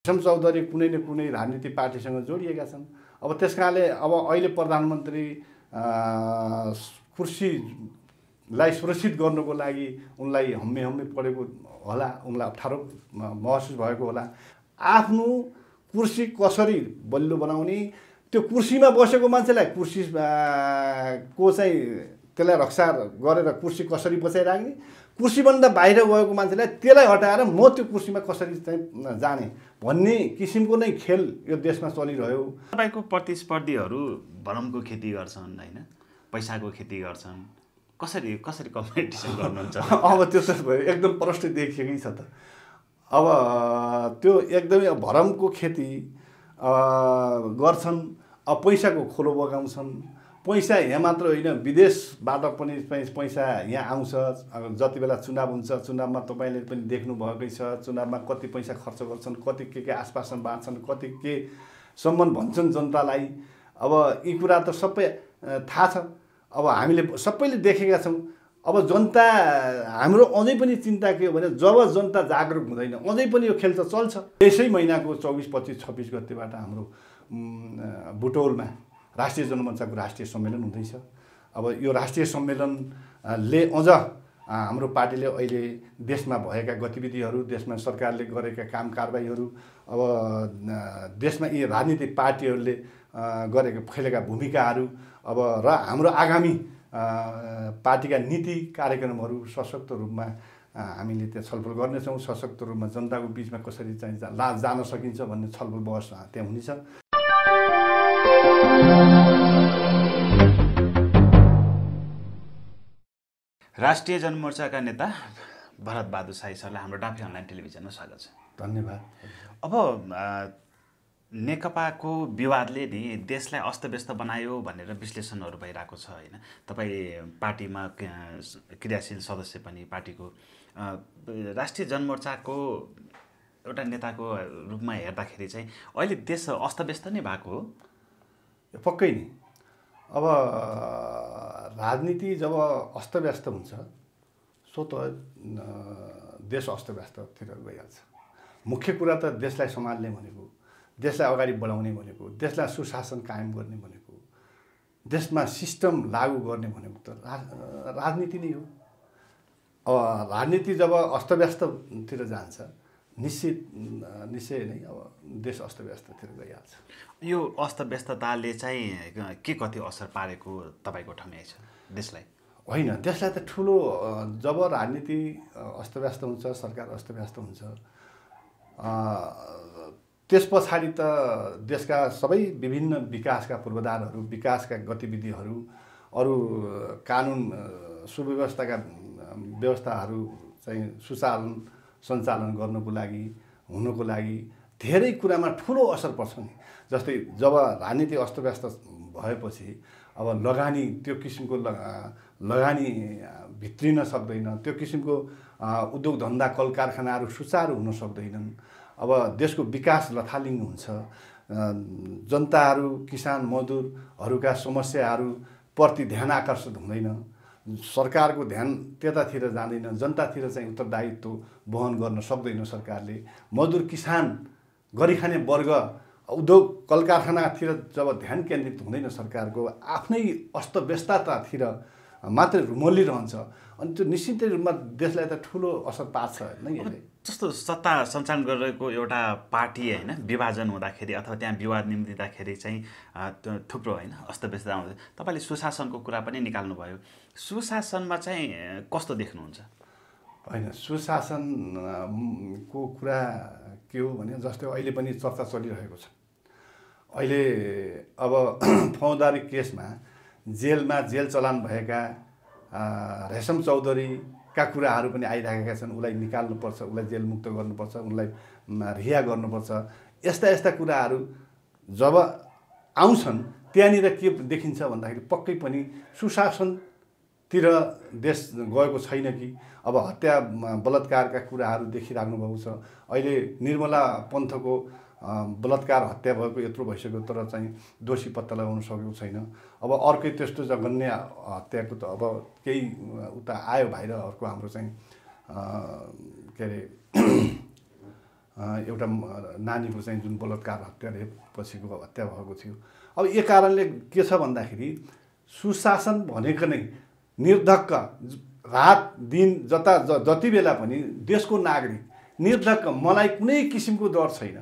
हेशम चौधरी कुनै न कुनै राजनीतिक पार्टीसँग जोडिएका छन्। अब त्यस कारणले अब अहिले प्रधानमन्त्री कुर्सीलाई सुरक्षित गर्नको लागि उनलाई हम्मे परेको होला, उनलाई अप्ठ्यारो महसुस भएको होला। आफ्नो कुर्सी कसरी बलियो बनाउने, त्यो कुर्सीमा बसेको मान्छेलाई कुर्सी को चाहिँ त्यसलाई रक्षा गरेर कुर्सी कसरी बचाइराख्ने, कुर्सीभन्दा बाहिर गएको मान्छेलाई त्यसलाई हटाएर म त्यो कुर्सीमा कसरी चाहिँ जाने भन्ने किसिमको नै खेल यो देशमा चलिरह्यो। तपाईँको प्रतिस्पर्धीहरू भरमको खेती गर्छन् होइन, पैसाको खेती गर्छन्, कसरी कम्पिटिसन गर्नुहुन्छ? अब त्यो त एकदम प्रष्ट देखिएकै छ त। अब त्यो एकदमै भरमको खेती गर्छन्, अब पैसाको खोलो बगाउँछन्। पैसा यहाँ मात्र होइन, विदेशबाट पनि पैसा यहाँ आउँछ। जति बेला चुनाव हुन्छ, चुनावमा तपाईँले पनि देख्नुभएकै छ, चुनावमा कति पैसा खर्च गर्छन्, कति के आश्वासन बाँड्छन्, कति के सम्मान भन्छन् जनतालाई। अब यी कुरा त सबै थाहा छ। अब हामीले सबैले देखेका छौँ। अब जनता हाम्रो अझै पनि चिन्ता के हो भने जब जनता जागरुक हुँदैन अझै पनि यो खेल त चल्छ। यसै महिनाको 24, 25, 26 गतेबाट हाम्रो बुटोलमा राष्ट्रिय जनमोर्चाको राष्ट्रिय सम्मेलन हुँदैछ। अब यो राष्ट्रिय सम्मेलनले अझ हाम्रो पार्टीले अहिले देशमा भएका गतिविधिहरू, देशमा सरकारले गरेका काम कारबाहीहरू, अब देशमा यी राजनीतिक पार्टीहरूले गरेका खेलेका भूमिकाहरू, अब र हाम्रो आगामी पार्टीका नीति कार्यक्रमहरू सशक्त रूपमा हामीले त्यो छलफल गर्नेछौँ। सशक्त रूपमा जनताको बिचमा कसरी चाहिँ जान सकिन्छ भन्ने छलफल बहस त्यहाँ हुनेछ। राष्ट्रिय जनमोर्चाका नेता भरत बहादुर शाही सरलाई हाम्रो डाँफे अनलाइन टेलिभिजनमा स्वागत छ। धन्यवाद। अब नेकपाको विवादले नि देशलाई अस्तव्यस्त बनायो भनेर विश्लेषणहरू भइरहेको छ होइन। तपाईँ पार्टीमा क्रियाशील सदस्य पनि, पार्टीको राष्ट्रिय जनमोर्चाको एउटा नेताको रूपमा हेर्दाखेरि चाहिँ अहिले देश अस्तव्यस्त नै भएको हो? पक्कै नै। अब राजनीति जब अस्तव्यस्त हुन्छ स्वतः देश अस्तव्यस्ततिर गइहाल्छ। मुख्य कुरा त देशलाई सम्हाल्ने भनेको, देशलाई अगाडि बढाउने भनेको, देशलाई सुशासन कायम गर्ने भनेको, देशमा सिस्टम लागू गर्ने भनेको त राजनीति नै हो। अब राजनीति जब अस्तव्यस्ततिर जान्छ निश्चय नै अब देश अस्तव्यस्ततिर गइहाल्छ। यो अस्तव्यस्तताले चाहिँ के कति असर पारेको तपाईँको ठम्याइ छ देशलाई? होइन, देशलाई त ठुलो, जब राजनीति अस्तव्यस्त हुन्छ, सरकार अस्तव्यस्त हुन्छ, त्यस पछाडि त देशका सबै विभिन्न विकासका पूर्वाधारहरू, विकासका गतिविधिहरू, अरू कानुन सुव्यवस्थाका व्यवस्थाहरू चाहिँ सुचालन सञ्चालन गर्नको लागि, हुनको लागि धेरै कुरामा ठुलो असर पर्छ नि। जस्तै जब राजनीति अस्तव्यस्त भएपछि अब लगानी, त्यो किसिमको लगानी भित्रिन सक्दैन, त्यो किसिमको उद्योग धन्दा कल कारखानाहरू सुचारू हुन सक्दैनन्। अब देशको विकास लथालिङ्ग हुन्छ। जनताहरू, किसान मजदुरहरूका समस्याहरूप्रति ध्यान आकर्षित हुँदैन, सरकारको ध्यान त्यतातिर जाँदैन, जनतातिर चाहिँ उत्तरदायित्व वहन गर्न सक्दैन सरकारले। मजदुर, किसान, गरिखाने वर्ग, उद्योग कल कारखानातिर जब ध्यान केन्द्रित हुँदैन सरकारको, आफ्नै अस्तव्यस्ततातिर मात्रै रुमल्लिरहन्छ, अनि त्यो निश्चित रूपमा देशलाई त ठुलो असर पार्छ नै। यसले जस्तो सत्ता सञ्चालन गरेको एउटा पार्टी होइन, विभाजन हुँदाखेरि अथवा त्यहाँ विवाद निम्तिँदाखेरि चाहिँ थुप्रो होइन अस्तव्यस्तता आउँछ। तपाईँले सुशासनको कुरा पनि निकाल्नुभयो। सुशासनमा चाहिँ कस्तो देख्नुहुन्छ? होइन, सुशासनको कुरा के हो भने जस्तै अहिले पनि चर्चा चलिरहेको छ। अहिले अब फौजदारी केसमा जेल चलान भएका हेशम चौधरीका कुराहरू पनि आइरहेका छन्। उसलाई निकाल्नुपर्छ, उसलाई जेलमुक्त गर्नुपर्छ, उसलाई रिहा गर्नुपर्छ। यस्ता कुराहरू जब आउँछन् त्यहाँनिर के देखिन्छ भन्दाखेरि पक्कै पनि सुशासनतिर देश गएको छैन कि। अब हत्या बलात्कारका कुराहरू देखिराख्नु भएको छ। अहिले निर्मला पन्थको बलात्कार हत्या भएको यत्रो भइसक्यो तर चाहिँ दोषी पत्ता लगाउन सकेको छैन। अब अर्कै त्यस्तो जघन्य हत्याको त अब केही उता आयो बाहिर। अर्को हाम्रो चाहिँ के अरे एउटा नानीको चाहिँ जुन बलात्कार हत्याले पछिको हत्या भएको थियो। अब यो कारणले के छ भन्दाखेरि सुशासन भनेको नै निर्धक्क रात दिन जति बेला पनि देशको नागरिक निर्धक्क, मलाई कुनै किसिमको डर छैन,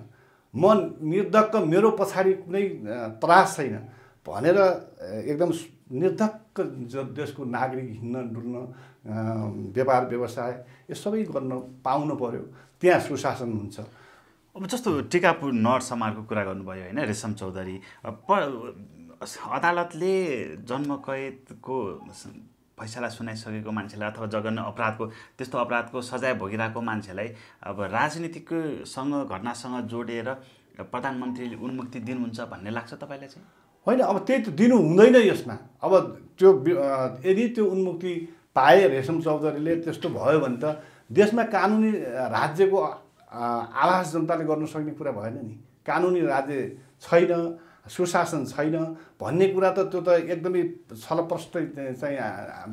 म निर्धक्क, मेरो पछाडि कुनै त्रास छैन भनेर एकदम निर्धक्क देशको नागरिक हिँड्न डुल्न व्यापार व्यवसाय यो सबै गर्न पाउनु पर्यो, त्यहाँ सुशासन हुन्छ। अब जस्तो टिकापुर नर समाजको कुरा गर्नुभयो होइन, रेशम चौधरी, अदालतले जन्मकैदको फैसला सुनाइसकेको मान्छेलाई अथवा जघन्य अपराधको त्यस्तो अपराधको सजाय भोगिरहेको मान्छेलाई अब राजनीतिसँग घटनासँग जोडेर प्रधानमन्त्रीले उन्मुक्ति दिनुहुन्छ भन्ने लाग्छ तपाईँलाई चाहिँ? होइन, अब त्यही त दिनु हुँदैन यसमा। अब त्यो यदि त्यो उन्मुक्ति पाए रेशम चौधरीले, त्यस्तो भयो भने त देशमा कानुनी राज्यको आभास जनताले गर्न सक्ने कुरा भएन नि। कानुनी राज्य छैन, सुशासन छैन भन्ने कुरा त त्यो त एकदमै छलप्रष्ट चाहिँ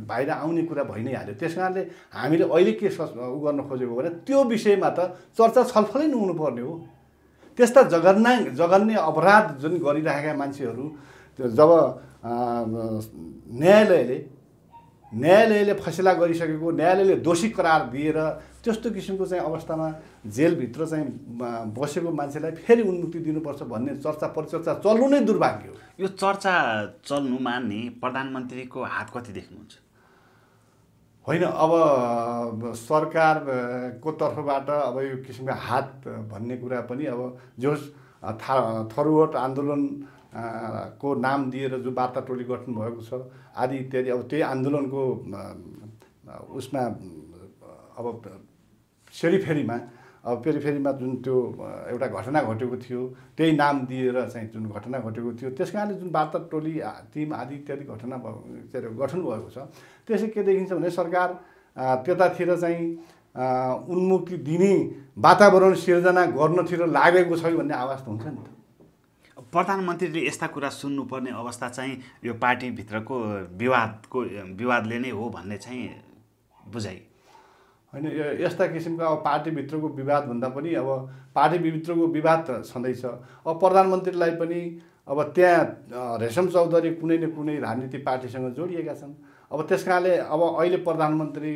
बाहिर आउने कुरा भइ नै हाल्यो। त्यस कारणले हामीले अहिले के गर्न खोजेको भने त्यो विषयमा त चर्चा छलफलै नहुनुपर्ने हो। त्यस्ता जघन्य अपराध जुन गरिरहेका मान्छेहरू जब न्यायालयले फैसला गरिसकेको, न्यायालयले दोषी करार दिएर त्यस्तो किसिमको चाहिँ अवस्थामा जेलभित्र चाहिँ बसेको मान्छेलाई फेरि उन्मुक्ति दिनुपर्छ भन्ने चर्चा परिचर्चा चल्नु नै दुर्भाग्य हो। यो चर्चा चल्नुमा नि प्रधानमन्त्रीको हात कति देख्नुहुन्छ? होइन, अब सरकारको तर्फबाट अब यो किसिमको हात भन्ने कुरा पनि अब जो थरुहट आन्दोलन को नाम दिएर जो वार्ता टोली गठन भएको छ आदि इत्यादि, अब त्यही आन्दोलनको उसमा अब पेरिफेरीमा जुन त्यो एउटा घटना घटेको थियो, त्यही नाम दिएर चाहिँ जुन घटना घटेको थियो, त्यस कारणले जुन वार्ता टोली टिम आदि इत्यादि घटना गठन भएको छ, त्यसै के देखिन्छ भने सरकार त्यतातिर चाहिँ उन्मुक्ति दिने वातावरण सिर्जना गर्नतिर लागेको छ भन्ने आवाज त हुन्छ नि त। प्रधानमन्त्रीले यस्ता कुरा सुन्नुपर्ने अवस्था चाहिँ यो पार्टीभित्रको विवादले नै हो भन्ने चाहिँ बुझाइ होइन। यस्ता किसिमका अब पार्टीभित्रको विवाद भन्दा पनि अब पार्टीभित्रको विवाद त छँदैछ। अब प्रधानमन्त्रीलाई पनि अब त्यहाँ रेशम चौधरी कुनै न कुनै राजनीतिक पार्टीसँग जोडिएका छन्। अब त्यस कारणले अब अहिले प्रधानमन्त्री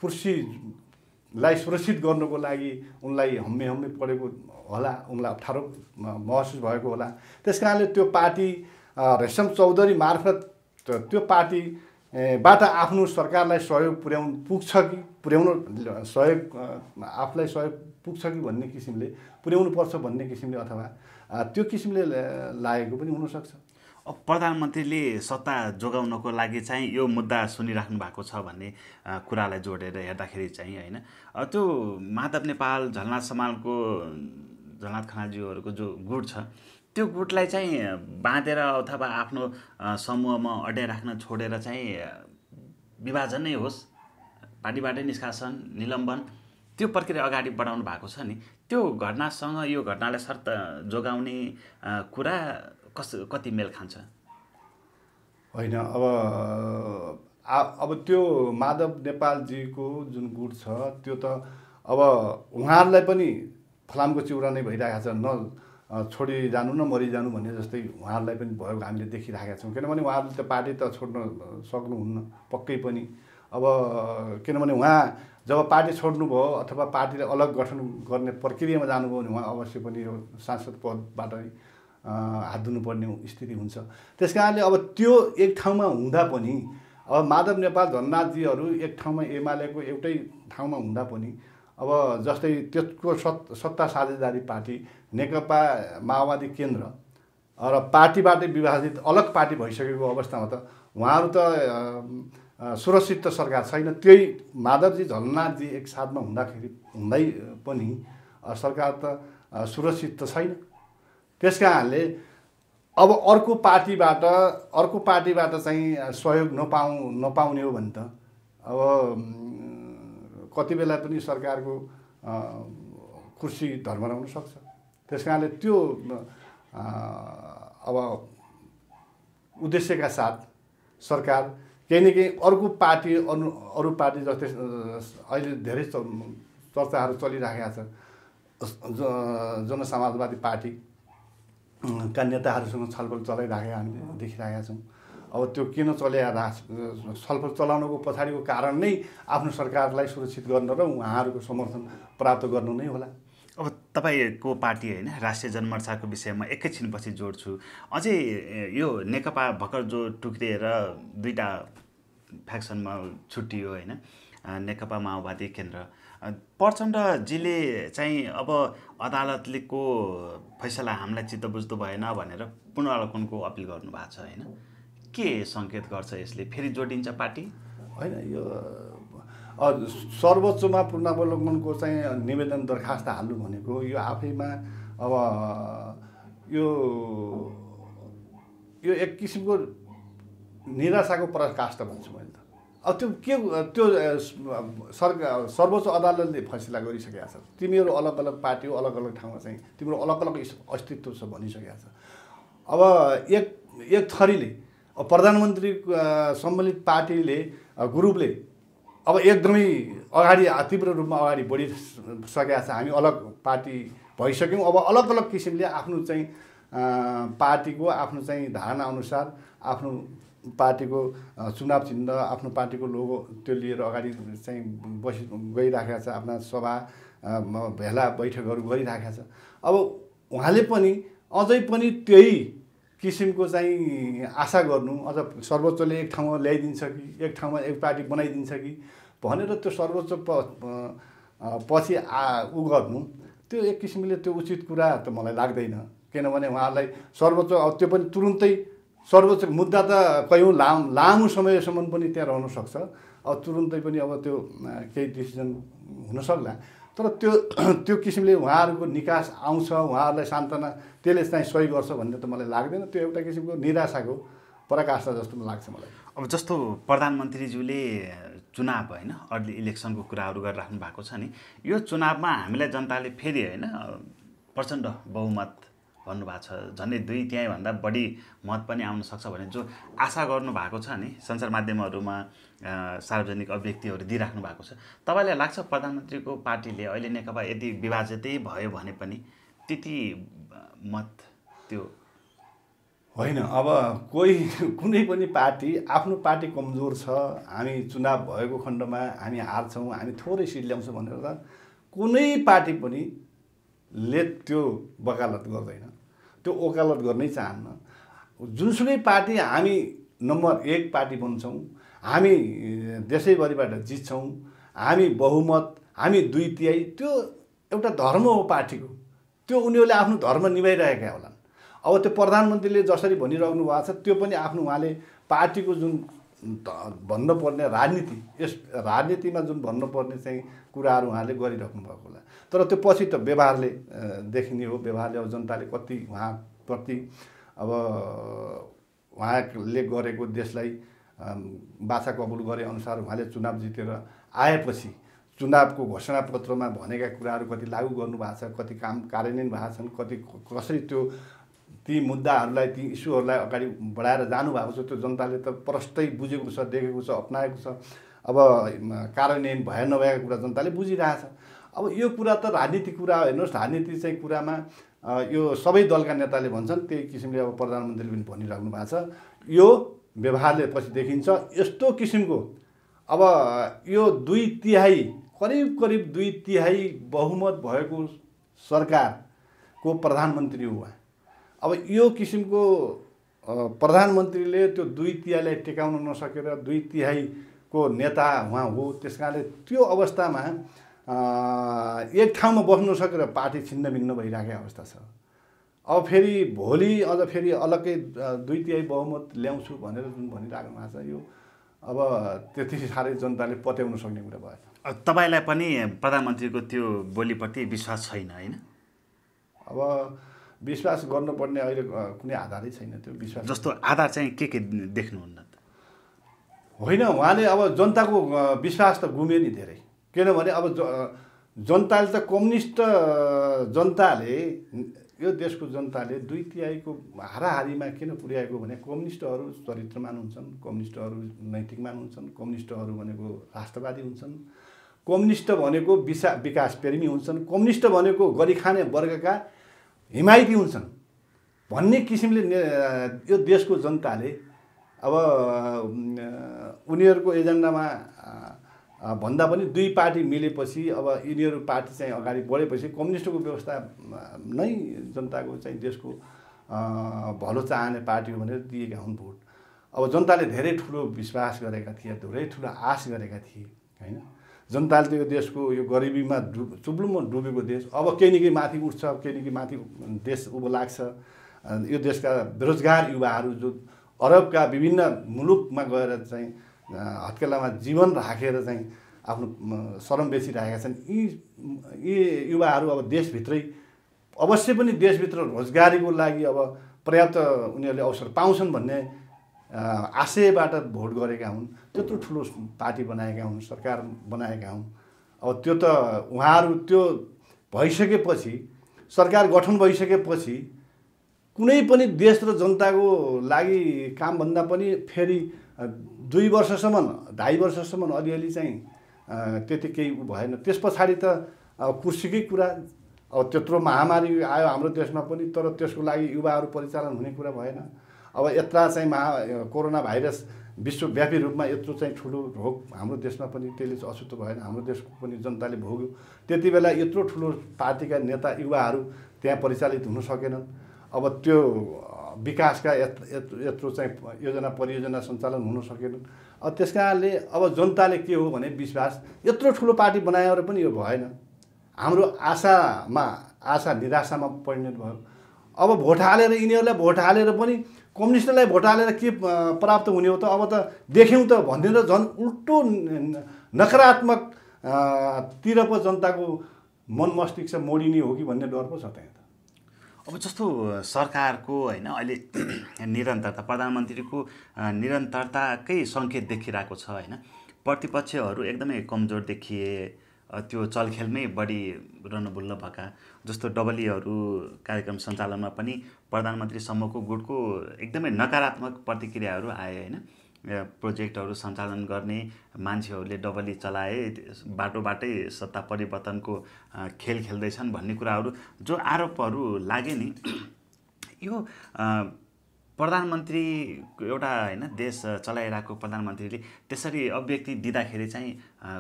कुर्सीलाई सुरक्षित गर्नको लागि उनलाई हम्मे परेको होला, उनलाई अप्ठ्यारो महसुस भएको होला। त्यस कारणले त्यो पार्टी रेशम चौधरी मार्फत त्यो पार्टीबाट आफ्नो सरकारलाई सहयोग पुर्याउन सहयोग आफूलाई सहयोग पुग्छ कि भन्ने किसिमले पुर्याउनु पर्छ भन्ने किसिमले अथवा त्यो किसिमले लागेको पनि हुनसक्छ। अब प्रधानमन्त्रीले सत्ता जोगाउनको लागि चाहिँ यो मुद्दा सुनिराख्नु भएको छ भन्ने कुरालाई जोडेर हेर्दाखेरि चाहिँ होइन, त्यो माधव नेपाल, झलनाथ समालको झलनाथ खनालज्यूहरूको जो गुट छ त्यो गुटलाई चाहिँ बाँधेर अथवा आफ्नो समूहमा अड्याइराख्न छोडेर चाहिँ विभाजन नै होस्, पार्टीबाटै निष्कासन, निलम्बन, त्यो प्रक्रिया अगाडि बढाउनु भएको छ नि। त्यो घटनासँग यो घटनालाई शर्त जोगाउने कुरा कति मेल खान्छ? होइन, अब त्यो माधव नेपालजीको जुन गुट छ त्यो त अब उहाँहरूलाई पनि फलामको चिउरा नै भइरहेको छ, न छोडी जानु न मरिजानु भन्ने जस्तै उहाँहरूलाई पनि भएको हामीले देखिरहेका छौँ। किनभने उहाँहरूले त पार्टी त छोड्न सक्नुहुन्न पक्कै पनि। अब किनभने उहाँ जब पार्टी छोड्नुभयो अथवा पार्टीलाई अलग गठन गर्ने प्रक्रियामा जानुभयो भने उहाँ अवश्य पनि यो सांसद पदबाट हात धुनुपर्ने स्थिति हुन्छ। त्यस कारणले अब त्यो एक ठाउँमा हुँदा पनि अब माधव नेपाल झलनाथजीहरू एक ठाउँमा एमालेको एउटै ठाउँमा हुँदा पनि अब जस्तै त्यसको सत्ता साझेदारी पार्टी नेकपा माओवादी केन्द्र र पार्टीबाटै विभाजित अलग पार्टी भइसकेको अवस्थामा त उहाँहरू त सुरक्षित त सरकार छैन। त्यही माधवजी झलनाथजी एक साथमा हुँदै पनि सरकार त सुरक्षित त छैन। त्यस कारणले अब अर्को पार्टीबाट चाहिँ सहयोग नपाउने हो भने त अब कति बेला पनि सरकारको कुर्सी धर्मराउन सक्छ। त्यस कारणले त्यो अब उद्देश्यका साथ सरकार केही न केही अर्को पार्टी अरू पार्टी जस्तै अहिले धेरै चर्चाहरू चलिरहेका छ। जनसमाजवादी पार्टी का नेताहरूसँग छलफल चलाइराखेका हामीले देखिरहेका छौँ। अब त्यो किन छलफल चलाउनुको पछाडिको कारण नै आफ्नो सरकारलाई सुरक्षित गर्न र उहाँहरूको समर्थन प्राप्त गर्नु नै होला। अब तपाईँको पार्टी होइन राष्ट्रिय जनमोर्चाको विषयमा एकैछिनपछि जोड्छु। अझै यो नेकपा भर्खर जो टुक्रिएर दुईटा फ्याक्सनमा छुट्टियो होइन, नेकपा माओवादी केन्द्र, प्रचण्डजीले चाहिँ अब अदालतको फैसला हामीलाई चित्त बुझ्दो भएन भनेर पुनरावलोकनको अपिल गर्नुभएको छ होइन, के सङ्केत गर्छ यसले? फेरि जोडिन्छ पार्टी होइन? यो सर्वोच्चमा पुनरावलोकनको चाहिँ निवेदन दरखास्त हाल्नु भनेको यो आफैमा अब यो एक किसिमको निराशाको पराकाष्ठ भन्छु मैले त। अब त्यो के त्यो सर्वोच्च अदालतले फैसला गरिसकेका छ। तिमीहरू अलग अलग पार्टी हो, अलग अलग ठाउँमा चाहिँ तिम्रो अलग अलग अस्तित्व छ भनिसकेका छ। अब एक थरीले प्रधानमन्त्री सम्बन्धित पार्टीले ग्रुपले अब एकदमै अगाडि तीव्र रूपमा अगाडि बढिसकेका छ। हामी अलग पार्टी भइसक्यौँ। अब अलग अलग किसिमले आफ्नो चाहिँ पार्टीको आफ्नो चाहिँ धारणा अनुसार आफ्नो पार्टीको चुनाव चिन्ह, आफ्नो पार्टीको लोगो त्यो लिएर अगाडि चाहिँ गइराखेका छ। आफ्ना सभा भेला बैठकहरू गरिराखेका छ। अब उहाँले पनि अझै पनि त्यही किसिमको चाहिँ आशा गर्नु, अझ सर्वोच्चले एक ठाउँमा ल्याइदिन्छ कि एक ठाउँमा एक पार्टी बनाइदिन्छ कि भनेर त्यो सर्वोच्च पछि उ गर्नु, त्यो एक किसिमले त्यो उचित कुरा त मलाई लाग्दैन। किनभने उहाँहरूलाई सर्वोच्च त्यो पनि तुरुन्तै सर्वोच्च मुद्दा त कयौँ लामो समयसम्म पनि त्यहाँ रहन सक्छ। अब तुरुन्तै पनि अब त्यो केही डिसिजन हुन सक्ला, तर त्यो किसिमले उहाँहरूको निकास आउँछ, उहाँहरूलाई सान्त्वना त्यसले चाहिँ सही गर्छ भन्ने त मलाई लाग्दैन। त्यो एउटा किसिमको निराशाको पराकाष्ठ जस्तो लाग्छ मलाई। अब जस्तो प्रधानमन्त्रीज्यूले चुनाव होइन अर्ली इलेक्सनको कुराहरू गरिराख्नु भएको छ नि, यो चुनावमा हामीलाई जनताले फेरि होइन प्रचण्ड बहुमत भन्नुभएको छ, झन्डै 2/3 भन्दा बढी मत पनि आउन सक्छ भने जो आशा गर्नु भएको छ नि सञ्चार माध्यमहरूमा सार्वजनिक अभिव्यक्तिहरू दिइराख्नु भएको छ। तपाईँलाई लाग्छ प्रधानमन्त्रीको पार्टीले अहिले नेकपा यदि विभाजितै भयो भने पनि त्यति मत त्यो होइन? अब कुनै पनि पार्टी आफ्नो पार्टी कमजोर छ, हामी चुनाव भएको खण्डमा हामी हार्छौँ, हामी थोरै सिट ल्याउँछौँ भनेर त कुनै पार्टी पनि त्यो वकालत गर्दैन, त्यो वकालत गर्नै चाहन्न। जुनसुकै पार्टी हामी नम्बर 1 पार्टी बन्छौँ, हामी देशैभरिबाट जित्छौँ, हामी बहुमत, हामी 2/3, त्यो एउटा धर्म हो पार्टीको। त्यो उनीहरूले आफ्नो धर्म निभाइरहेका होलान्। अब त्यो प्रधानमन्त्रीले जसरी भनिराख्नु भएको छ त्यो पनि आफ्नो उहाँले पार्टीको जुन भन्नुपर्ने राजनीति, यस राजनीतिमा जुन भन्नुपर्ने चाहिँ कुराहरू उहाँले गरिराख्नु भएको होला। तर त्यो पछि त व्यवहारले देखिने हो। व्यवहारले अब जनताले कति उहाँप्रति अब उहाँले गरेको देशलाई बाछा कबुल गरे अनुसार उहाँले चुनाव जितेर आएपछि चुनावको घोषणापत्रमा भनेका कुराहरू कति लागू गर्नुभएको छ, कति काम कार्यान्वयन भएको छन्, कति कसरी त्यो ती मुद्दाहरूलाई ती इस्युहरूलाई अगाडि बढाएर जानुभएको छ, त्यो जनताले त प्रष्टै बुझेको छ, देखेको छ, अपनाएको छ। अब कार्यान्वयन भए नभएका कुरा जनताले बुझिरहेछ। अब यो कुरा त राजनीतिक कुरा हेर्नुहोस्, राजनीति चाहिँ कुरामा यो सबै दलका नेताले भन्छन्, त्यही किसिमले अब प्रधानमन्त्रीले पनि भनिराख्नु भएको छ। यो व्यवहारले पछि देखिन्छ। यस्तो किसिमको अब यो 2/3 करिब 2/3 बहुमत भएको सरकारको प्रधानमन्त्री हो उहाँ। अब यो किसिमको प्रधानमन्त्रीले त्यो 2/3लाई टेकाउन नसकेर 2/3 को नेता उहाँ हो। त्यस कारणले त्यो अवस्थामा एक ठाउँमा बस्नु नसकेर पार्टी छिन्नभिन्न भइरहेको अवस्था छ। अब फेरि भोलि अझ फेरि अलग्गै 2/3 बहुमत ल्याउँछु भनेर जुन भनिरहेको भएको छ, यो अब त्यति साह्रै जनताले पत्याउन सक्ने कुरा भएन। तपाईँलाई पनि प्रधानमन्त्रीको त्यो बोलीप्रति विश्वास छैन होइन? अब विश्वास गर्नुपर्ने अहिले कुनै आधारै छैन। त्यो विश्वास जस्तो आधार चाहिँ के देख्नुहुन्न त? होइन, उहाँले अब जनताको विश्वास त गुम्यो नि धेरै। किनभने अब जनताले त कम्युनिस्ट जनताले, यो देशको जनताले 2/3 को हाराहारीमा किन पुर्याएको भने कम्युनिस्टहरू चरित्रमान हुन्छन्, कम्युनिस्टहरू नैतिकमान हुन्छन्, कम्युनिस्टहरू भनेको राष्ट्रवादी हुन्छन्, कम्युनिस्ट भनेको विकास प्रेमी हुन्छन्, कम्युनिस्ट भनेको गरिखाने वर्गका हिमायती हुन्छन् भन्ने किसिमले यो देशको जनताले अब उनीहरूको एजेन्डामा भन्दा पनि दुई पार्टी मिलेपछि अब यिनीहरू पार्टी चाहिँ अगाडि बढेपछि कम्युनिस्टको व्यवस्था नै जनताको चाहिँ देशको भलो चाहने पार्टी हो भनेर दिएका हुन् भोट। अब जनताले धेरै ठुलो विश्वास गरेका थिए, धेरै ठुलो आश गरेका थिए हैन। जनताले त यो देशको यो गरिबीमा चुब्लुममा डुबेको देश अब केही न केही माथि उठ्छ, केही न केही माथि देश उँभो लाग्छ। यो देशका बेरोजगार युवाहरू जो अरबका विभिन्न मुलुकमा गएर चाहिँ हत्केलामा जीवन राखेर चाहिँ आफ्नो श्रम बेचिरहेका छन्, यी युवाहरू अब देशभित्रै अवश्य पनि देशभित्र रोजगारीको लागि अब पर्याप्त उनीहरूले अवसर पाउँछन् भन्ने आशयबाट भोट गरेका हुन्। त्यत्रो ठुलो पार्टी बनाएका हुन्, सरकार बनाएका हुन्। अब त्यो त उहाँहरू त्यो भइसकेपछि, सरकार गठन भइसकेपछि कुनै पनि देश र जनताको लागि कामभन्दा पनि फेरि 2 वर्षसम्म 2.5 वर्षसम्म अलिअलि चाहिँ त्यति केही भएन। त्यस पछाडि त कुर्सीकै कुरा। अब त्यत्रो महामारी आयो हाम्रो देशमा पनि, तर त्यसको लागि युवाहरू परिचालन हुने कुरा भएन। अब यत्रा चाहिँ कोरोना भाइरस विश्वव्यापी रूपमा यत्रो चाहिँ ठुलो रोग हाम्रो देशमा पनि त्यसले अछुतो भएन, हाम्रो देशको पनि जनताले भोग्यो। त्यति बेला यत्रो ठुलो पार्टीका नेता युवाहरू त्यहाँ परिचालित हुन सकेनन्। अब त्यो विकासका यत्रो चाहिँ योजना परियोजना सञ्चालन हुन सकेनन्। अब त्यस कारणले अब जनताले के हो भने विश्वास, यत्रो ठुलो पार्टी बनाएर पनि यो भएन। हाम्रो आशा निराशामा परिणत भयो। अब भोट हालेर यिनीहरूलाई भोट हालेर पनि कम्युनिस्टलाई भोट हालेर के प्राप्त हुने हो त, अब त देख्यौँ त भन्दिएर झन् उल्टो नकारात्मक तिर पो जनताको मन मस्तिष्क मोडिने हो कि भन्ने डर पो छ त्यहाँ। अब जस्तो सरकारको होइन अहिले निरन्तरता, प्रधानमन्त्रीको निरन्तरताकै सङ्केत देखिरहेको छ होइन। प्रतिपक्षहरू एकदमै कमजोर देखिए, त्यो चलखेलमै बढी रनबुल्ल भएका। जस्तो डबलीहरू कार्यक्रम सञ्चालनमा पनि प्रधानमन्त्रीसम्मको गुटको एकदमै नकारात्मक प्रतिक्रियाहरू आए होइन। प्रोजेक्टहरू सञ्चालन गर्ने मान्छेहरूले डबली चलाए, बाटोबाटै सत्ता परिवर्तनको खेल खेल्दैछन् भन्ने कुराहरू जो आरोपहरू लागे नि, यो प्रधानमन्त्री एउटा होइन देश चलाइरहेको प्रधानमन्त्रीले त्यसरी अभिव्यक्ति दिँदाखेरि चाहिँ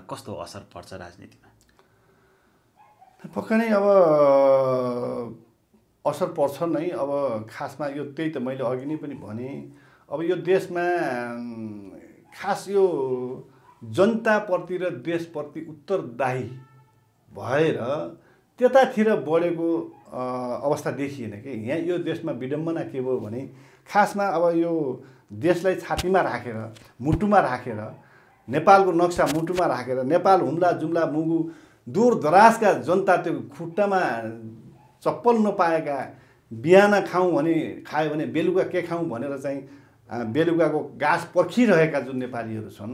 कस्तो असर पर्छ राजनीतिमा? पक्कै नै अब असर पर्छ नै। अब खासमा यो त्यही त मैले अघि नै पनि भने, अब यो देशमा खास यो जनताप्रति र देशप्रति उत्तरदायी भएर त्यतातिर बढेको अवस्था देखिएन कि। यहाँ यो देशमा विडम्बना के भयो भने खासमा अब यो देशलाई छातीमा राखेर, मुटुमा राखेर, नेपालको नक्सा मुटुमा राखेर, नेपाल हुम्ला जुम्ला मुगु दूर दराजका जनता त्यो खुट्टामा चप्पल नपाएका, बिहान खाउँ भने खायो भने बेलुका के खाउँ भनेर चाहिँ बेलुकाको घाँस पर्खिरहेका जुन नेपालीहरू छन्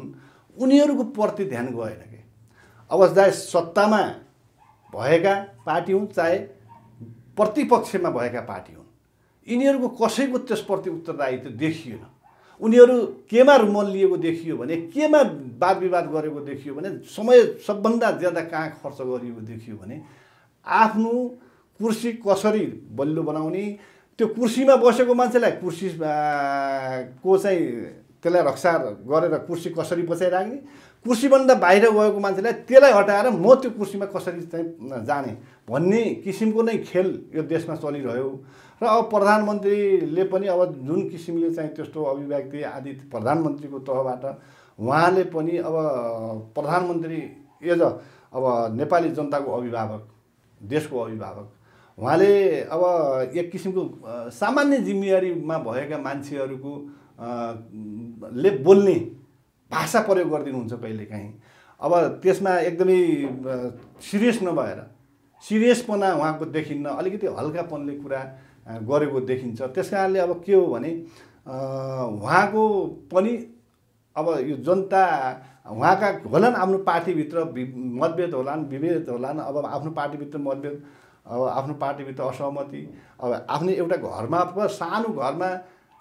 उनीहरूको प्रति ध्यान गएन कि। अब चाहे सत्तामा भएका पार्टी हुन् चाहे प्रतिपक्षमा भएका पार्टी हुन्, यिनीहरूको कसैको त्यसप्रति उत्तरदायित्व देखिएन। उनीहरू केमा रुमल्लिएको देखियो भने, केमा वाद विवाद गरेको देखियो भने, समय सबभन्दा ज्यादा कहाँ खर्च गरिएको देखियो भने आफ्नो कुर्सी कसरी बलियो बनाउने, त्यो कुर्सीमा बसेको मान्छेलाई कुर्सी को चाहिँ त्यसलाई रक्षा गरेर कुर्सी कसरी बचाइराख्ने, कुर्सीभन्दा बाहिर गएको मान्छेलाई त्यसलाई हटाएर म त्यो कुर्सीमा कसरी चाहिँ जाने भन्ने किसिमको नै खेल यो देशमा चलिरह्यो। र अब प्रधानमन्त्रीले पनि अब जुन किसिमले चाहिँ त्यस्तो अभिव्यक्ति आदि प्रधानमन्त्रीको तहबाट उहाँले पनि अब प्रधानमन्त्री एज अब नेपाली जनताको अभिभावक, देशको अभिभावक, उहाँले अब एक किसिमको सामान्य जिम्मेवारीमा भएका मान्छेहरूको ले बोल्ने भाषा प्रयोग गरिदिनुहुन्छ कहिलेकाहीँ। अब त्यसमा एकदमै सिरियस नभएर सिरियसपना उहाँको देखिन्न, अलिकति हल्कापनले कुरा गरेको देखिन्छ। त्यस कारणले अब के हो भने उहाँको पनि अब यो जनता उहाँका होलान्, आफ्नो पार्टीभित्र मतभेद होलान्, विभेद होलान्। अब आफ्नो पार्टीभित्र मतभेद, अब आफ्नो पार्टीभित्र असहमति, अब आफ्नो एउटा घरमा सानो घरमा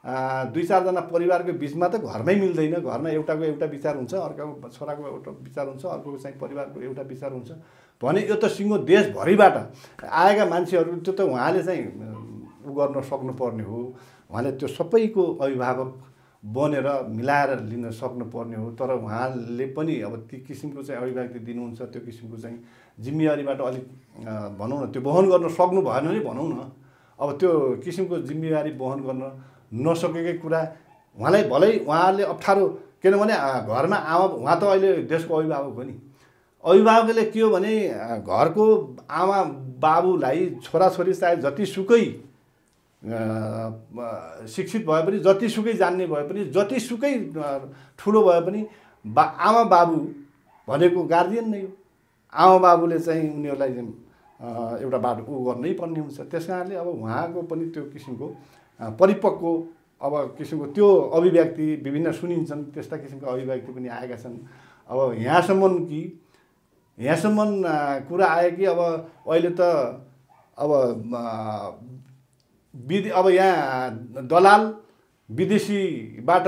दुई चारजना परिवारको बिचमा त घरमै मिल्दैन। घरमा एउटाको एउटा विचार हुन्छ, अर्काको छोराको एउटा विचार हुन्छ, अर्कोको चाहिँ परिवारको एउटा विचार हुन्छ भने यो त सिङ्गो देशभरिबाट आएका मान्छेहरू त्यो त उहाँले चाहिँ उ गर्न सक्नुपर्ने हो। उहाँले त्यो सबैको अभिभावक बनेर मिलाएर लिन सक्नुपर्ने हो। तर उहाँले पनि अब ती किसिमको चाहिँ अभिव्यक्ति दिनुहुन्छ, त्यो किसिमको चाहिँ जिम्मेवारीबाट अलिक भनौँ न त्यो वहन गर्न सक्नु भएन नि भनौँ न। अब त्यो किसिमको जिम्मेवारी वहन गर्न नसकेकै कुरा उहाँलाई भलै उहाँले अप्ठ्यारो, किनभने घरमा आमा उहाँ त अहिले देशको अभिभावक हो नि। अभिभावकले के हो भने घरको आमा बाबुलाई छोराछोरी चाहे जतिसुकै शिक्षित भए पनि, जतिसुकै जान्ने भए पनि, जतिसुकै ठुलो भए पनि आमा बाबु भनेको गार्जियन नै हो। आमा बाबुले चाहिँ उनीहरूलाई एउटा बाटो उ गर्नै पर्ने हुन्छ। त्यस कारणले अब उहाँको पनि त्यो किसिमको परिपक्व अब किसिमको त्यो अभिव्यक्ति विभिन्न सुनिन्छन्, त्यस्ता किसिमका अभिव्यक्ति पनि आएका छन्। अब यहाँसम्म कुरा आयो कि अब अहिले त अब अब यहाँ दलाल विदेशीबाट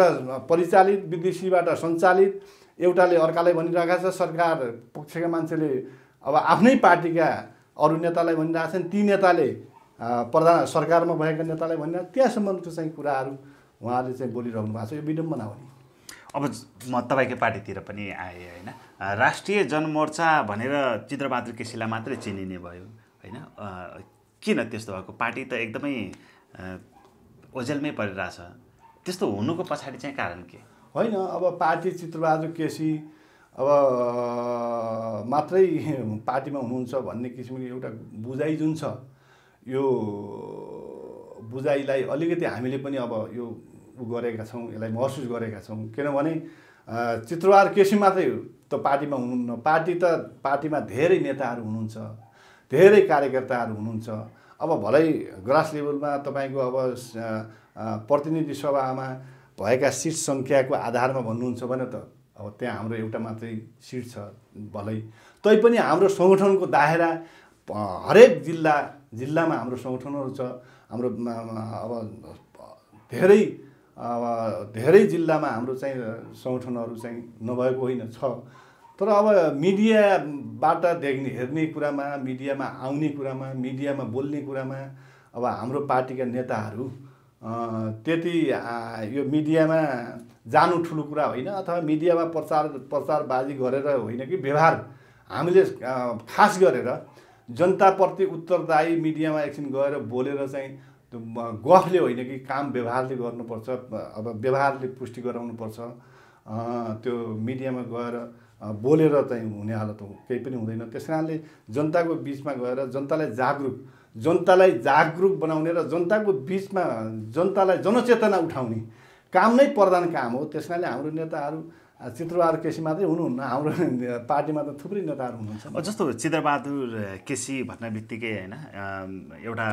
परिचालित, विदेशीबाट सञ्चालित, एउटाले अर्कालाई भनिरहेका छ, सरकार पक्षका मान्छेले अब आफ्नै पार्टीका अरू नेतालाई भनिरहेका छन्, ती नेताले प्रधान सरकारमा भएका नेतालाई भनिरहेको, त्यहाँसम्मको चाहिँ कुराहरू उहाँले चाहिँ बोलिरहनु भएको छ। यो विडम्बना हो नि। अब म तपाईँकै पार्टीतिर पनि आएँ होइन, राष्ट्रिय जनमोर्चा भनेर चित्रबहादुर केसीलाई मात्रै चिनिने भयो होइन, किन त्यस्तो भएको? पार्टी त एकदमै ओझेलमै परिरहेछ। त्यस्तो हुनुको पछाडि चाहिँ कारण के? होइन, अब पार्टी चित्रबहादुर केसी अब मात्रै पार्टीमा हुनुहुन्छ भन्ने किसिमको एउटा बुझाइ जुन छ, यो बुझाइलाई अलिकति हामीले पनि अब यो गरेका छौँ, यसलाई महसुस गरेका छौँ। किनभने चित्रबहादुर केसी मात्रै त पार्टीमा हुनुहुन्न, पार्टीमा धेरै नेताहरू हुनुहुन्छ, धेरै कार्यकर्ताहरू हुनुहुन्छ। अब भलै ग्रास लेभलमा तपाईँको अब प्रतिनिधि सभामा भएका सिट सङ्ख्याको आधारमा भन्नुहुन्छ भने त अब त्यहाँ हाम्रो एउटा मात्रै सिट छ भलै, तैपनि हाम्रो सङ्गठनको दायरा हरेक जिल्लामा हाम्रो सङ्गठनहरू छ। हाम्रो अब धेरै जिल्लामा हाम्रो चाहिँ सङ्गठनहरू चाहिँ नभएको होइन, छ। तर अब मिडियाबाट हेर्ने कुरामा, मिडियामा आउने कुरामा, मिडियामा बोल्ने कुरामा अब हाम्रो पार्टीका नेताहरू त्यति यो मिडियामा जानु ठुलो कुरा होइन, अथवा मिडियामा प्रचारबाजी गरेर होइन कि व्यवहार हामीले खास गरेर जनताप्रति उत्तरदायी मिडियामा एकछिन गएर बोलेर चाहिँ गफले होइन कि काम व्यवहारले गर्नुपर्छ। अब व्यवहारले पुष्टि गराउनुपर्छ। त्यो मिडियामा गएर बोलेर चाहिँ हुने हालत केही पनि हुँदैन। त्यस कारणले जनताको बिचमा गएर जनतालाई जागरुक बनाउने र जनताको बिचमा जनतालाई जनचेतना उठाउने काम नै प्रधान काम हो। त्यस कारणले हाम्रो नेताहरू चित्रबहादुर केसी मात्रै हुनुहुन्न, हाम्रो पार्टीमा त थुप्रै नेताहरू हुनुहुन्छ। जस्तो चित्रबहादुर केसी भन्ने बित्तिकै होइन एउटा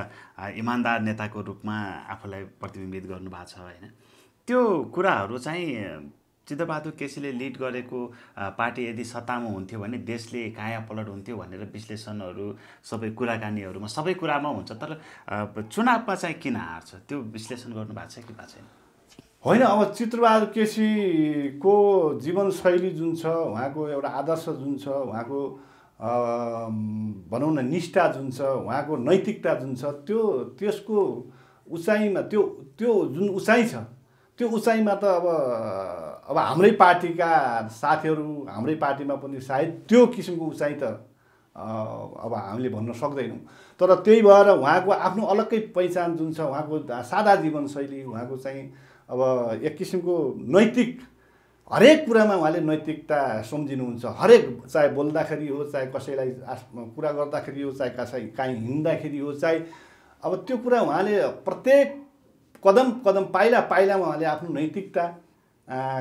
इमान्दार नेताको रूपमा आफूलाई प्रतिबिम्बित गर्नुभएको छ होइन, त्यो कुराहरू चाहिँ चित्रबहादुर केसीले लिड गरेको पार्टी यदि सत्तामा हुन्थ्यो भने देशले कायापलट हुन्थ्यो भनेर विश्लेषणहरू सबै कुराकानीहरूमा सबै कुरामा हुन्छ। तर चुनावमा चाहिँ किन हार्छ, त्यो विश्लेषण गर्नुभएको छ कि भएको छैन? होइन, अब चित्रबहादुर केसीको जीवनशैली जुन छ, उहाँको एउटा आदर्श जुन छ, उहाँको भनौँ न निष्ठा जुन छ, उहाँको नैतिकता जुन छ, त्यसको उचाइमा त्यो जुन उचाइ छ, त्यो उचाइमा त अब हाम्रै पार्टीका साथीहरू, हाम्रै पार्टीमा पनि सायद त्यो किसिमको उचाइ त अब हामीले भन्न सक्दैनौँ। तर त्यही भएर उहाँको आफ्नो अलग्गै पहिचान जुन छ, उहाँको सादा जीवनशैली, उहाँको चाहिँ अब एक किसिमको नैतिक हरेक कुरामा उहाँले नैतिकता सम्झिनुहुन्छ। हरेक चाहे बोल्दाखेरि हो, चाहे कसैलाई कुरा गर्दाखेरि हो, चाहे काहीँ हिँड्दाखेरि हो, चाहे अब त्यो कुरा उहाँले प्रत्येक कदम पाइलामा उहाँले आफ्नो नैतिकता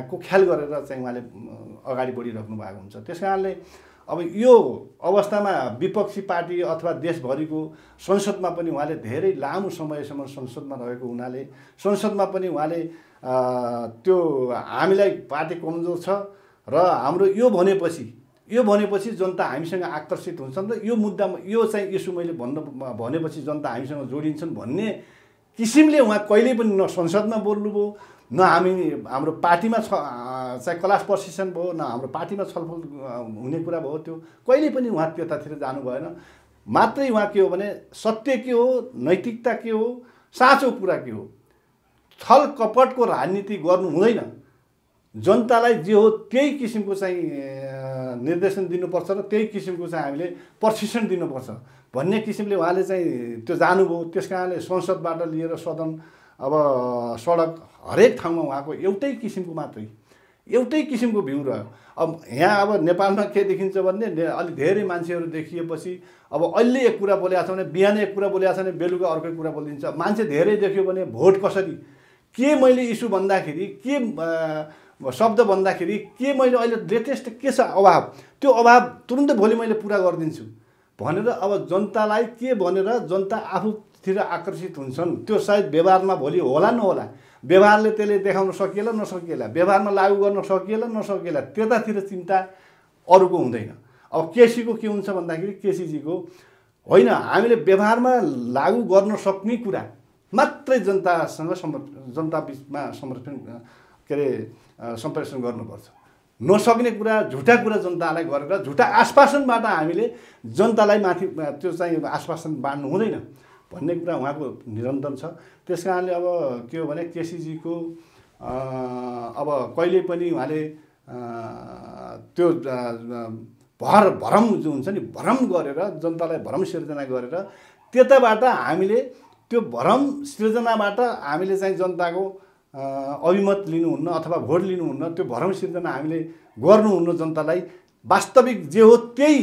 को ख्याल गरेर चाहिँ उहाँले अगाडि बढिराख्नु भएको हुन्छ। त्यस कारणले अब यो अवस्थामा विपक्षी पार्टी अथवा देशभरिको संसदमा पनि उहाँले धेरै लामो समयसम्म संसदमा रहेको हुनाले संसदमा पनि उहाँले त्यो हामीलाई पार्टी कमजोर छ र हाम्रो यो भनेपछि जनता हामीसँग आकर्षित हुन्छन् र यो मुद्दामा यो चाहिँ इस्यु मैले भनेपछि जनता हामीसँग जोडिन्छन् भन्ने किसिमले उहाँ कहिल्यै पनि न संसदमा बोल्नुभयो, न हाम्रो पार्टीमा चाहिँ क्लास पर्सिसन भयो, न हाम्रो पार्टीमा छलफल हुने कुरा भयो। त्यो कहिल्यै पनि उहाँ त्यतातिर जानु भएन। मात्रै उहाँ के हो भने सत्य के हो, नैतिकता के हो, साँचो कुरा के हो, छल कपटको राजनीति गर्नु हुँदैन। जनतालाई जे हो त्यही किसिमको चाहिँ निर्देशन दिनुपर्छ र त्यही किसिमको चाहिँ हामीले प्रशिक्षण दिनुपर्छ भन्ने किसिमले उहाँले चाहिँ त्यो जानुभयो। त्यस कारणले संसदबाट लिएर सदन, अब सडक, हरेक ठाउँमा उहाँको एउटै किसिमको मात्रै, एउटै किसिमको भ्यू रह्यो। अब यहाँ अब नेपालमा के देखिन्छ भने अलि धेरै मान्छेहरू देखिएपछि अब अहिले एक कुरा बोलेको छ भने बिहान एक कुरा बोलेको छ भने बेलुका अर्कै कुरा बोलिदिन्छ। मान्छे धेरै देख्यो भने भोट कसरी, के मैले इस्यु भन्दाखेरि, के शब्द भन्दाखेरि, के मैले अहिले लेटेस्ट के छ अभाव, त्यो अभाव तुरुन्तै भोलि मैले पुरा गरिदिन्छु भनेर अब जनतालाई के भनेर जनता आफूतिर आकर्षित हुन्छन्। त्यो सायद व्यवहारमा भोलि होला नहोला, व्यवहारले त्यसले देखाउन सकिएला नसकिएला, व्यवहारमा लागू गर्न सकिएला नसकिएला, त्यतातिर चिन्ता अरूको हुँदैन। अब केसीको के हुन्छ भन्दाखेरि केसीजीको होइन, हामीले व्यवहारमा लागू गर्न सक्ने कुरा मात्रै जनतासँग जनता बिचमा समर्पण के अरे सम्प्रेषण गर्नुपर्छ। नसक्ने कुरा, झुटा कुरा जनतालाई गरेर झुटा आश्वासनबाट हामीले जनतालाई माथि त्यो चाहिँ आश्वासन बाँड्नु हुँदैन भन्ने कुरा उहाँको निरन्तर छ। त्यस कारणले अब के हो भने केसीजीको अब कहिले पनि उहाँले त्यो भरम जो हुन्छ नि, भरम गरेर जनतालाई भरम सिर्जना गरेर त्यताबाट हामीले त्यो भरम सिर्जनाबाट हामीले चाहिँ जनताको अभिमत लिनुहुन्न अथवा भोट लिनुहुन्न। त्यो भरम सिर्जना हामीले गर्नुहुन्न। जनतालाई वास्तविक जे हो त्यही